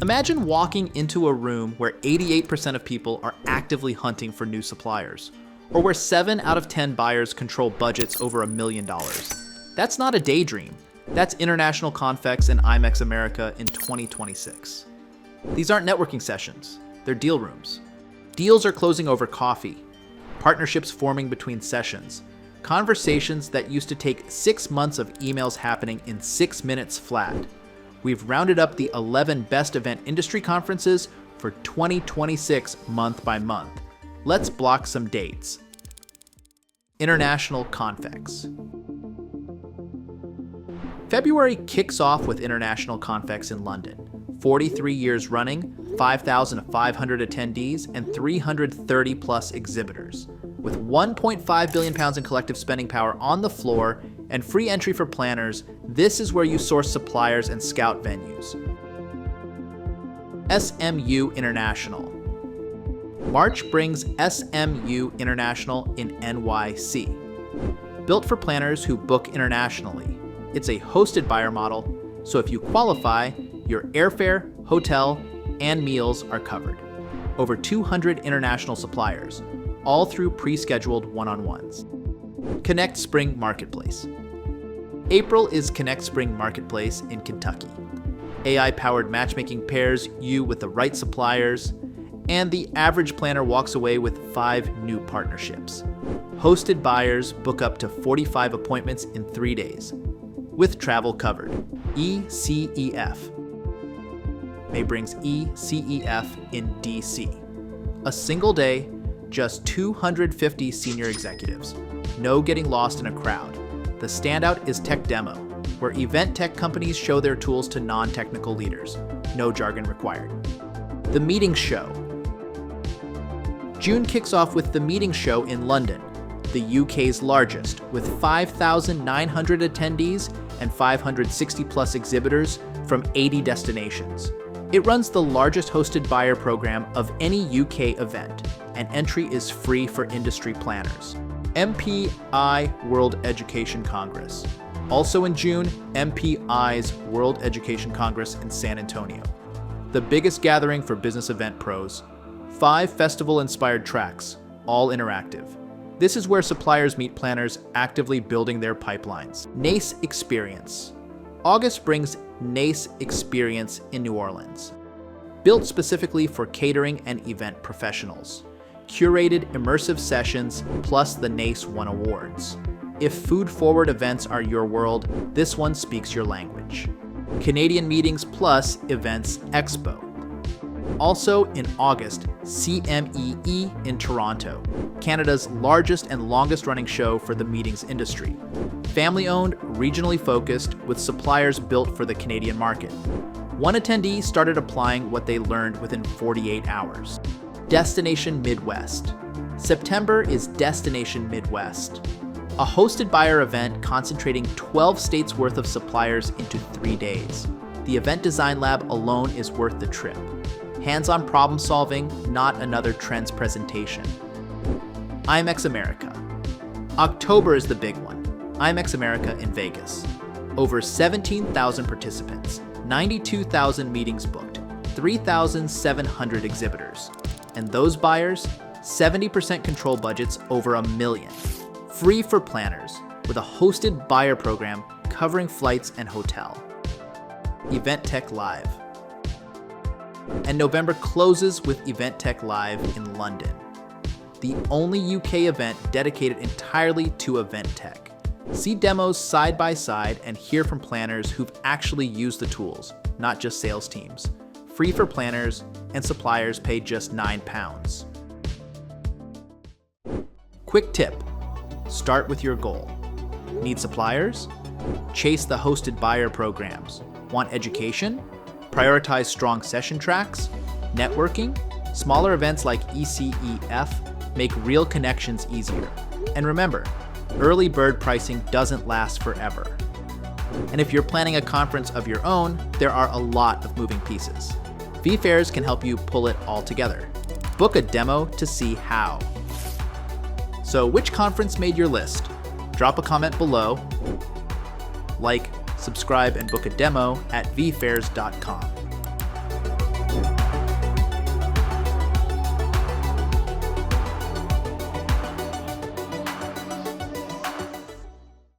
Imagine walking into a room where 88% of people are actively hunting for new suppliers, or where 7 out of 10 buyers control budgets over $1 million. That's not a daydream. That's International Confex and IMEX America in 2026. These aren't networking sessions, they're deal rooms. Deals are closing over coffee, partnerships forming between sessions, conversations that used to take 6 months of emails happening in 6 minutes flat. We've rounded up the 11 best event industry conferences for 2026 month by month. Let's block some dates. International Confex. February kicks off with International Confex in London. 43 years running, 5,500 attendees, and 330 plus exhibitors. With 1.5 billion pounds in collective spending power on the floor and free entry for planners, this is where you source suppliers and scout venues. SMU International. March brings SMU International in NYC. Built for planners who book internationally. It's a hosted buyer model, so if you qualify, your airfare, hotel, and meals are covered. Over 200 international suppliers, all through pre-scheduled one-on-ones. Connect Spring Marketplace. April is Connect Spring Marketplace in Kentucky. AI-powered matchmaking pairs you with the right suppliers, and the average planner walks away with 5 new partnerships. Hosted buyers book up to 45 appointments in 3 days, with travel covered. ECEF. May brings ECEF in DC. A single day, just 250 senior executives. No getting lost in a crowd. The standout is Tech Demo, where event tech companies show their tools to non-technical leaders. No jargon required. The Meeting Show. June kicks off with the Meeting Show in London, the UK's largest, with 5,900 attendees and 560 plus exhibitors from 80 destinations. It runs the largest hosted buyer program of any UK event, and entry is free for industry planners. MPI World Education Congress. Also in June, MPI's World Education Congress in San Antonio. The biggest gathering for business event pros. 5 festival-inspired tracks, all interactive. This is where suppliers meet planners actively building their pipelines. NACE Experience. August brings NACE Experience in New Orleans. Built specifically for catering and event professionals. Curated immersive sessions plus the NACE 1 awards. If food-forward events are your world, this one speaks your language. Canadian Meetings plus Events Expo. Also in August, CMEE in Toronto, Canada's largest and longest-running show for the meetings industry. Family-owned, regionally focused, with suppliers built for the Canadian market. One attendee started applying what they learned within 48 hours. Destination Midwest. September is Destination Midwest, a hosted buyer event concentrating 12 states worth of suppliers into 3 days. The Event Design Lab alone is worth the trip. Hands-on problem solving, not another trends presentation. IMEX America. October is the big one. IMEX America in Vegas. Over 17,000 participants, 92,000 meetings booked, 3,700 exhibitors. And those buyers, 70% control budgets over $1 million. Free for planners, with a hosted buyer program covering flights and hotel. Event Tech Live. And November closes with Event Tech Live in London, the only UK event dedicated entirely to event tech. See demos side by side and hear from planners who've actually used the tools, not just sales teams. Free for planners, and suppliers pay just £9. Quick tip: start with your goal. Need suppliers? Chase the hosted buyer programs. Want education? Prioritize strong session tracks. Networking? Smaller events like ECEF make real connections easier. And remember, early bird pricing doesn't last forever. And if you're planning a conference of your own, there are a lot of moving pieces. vFairs can help you pull it all together. Book a demo to see how. So which conference made your list? Drop a comment below. Like, subscribe, and book a demo at vFairs.com.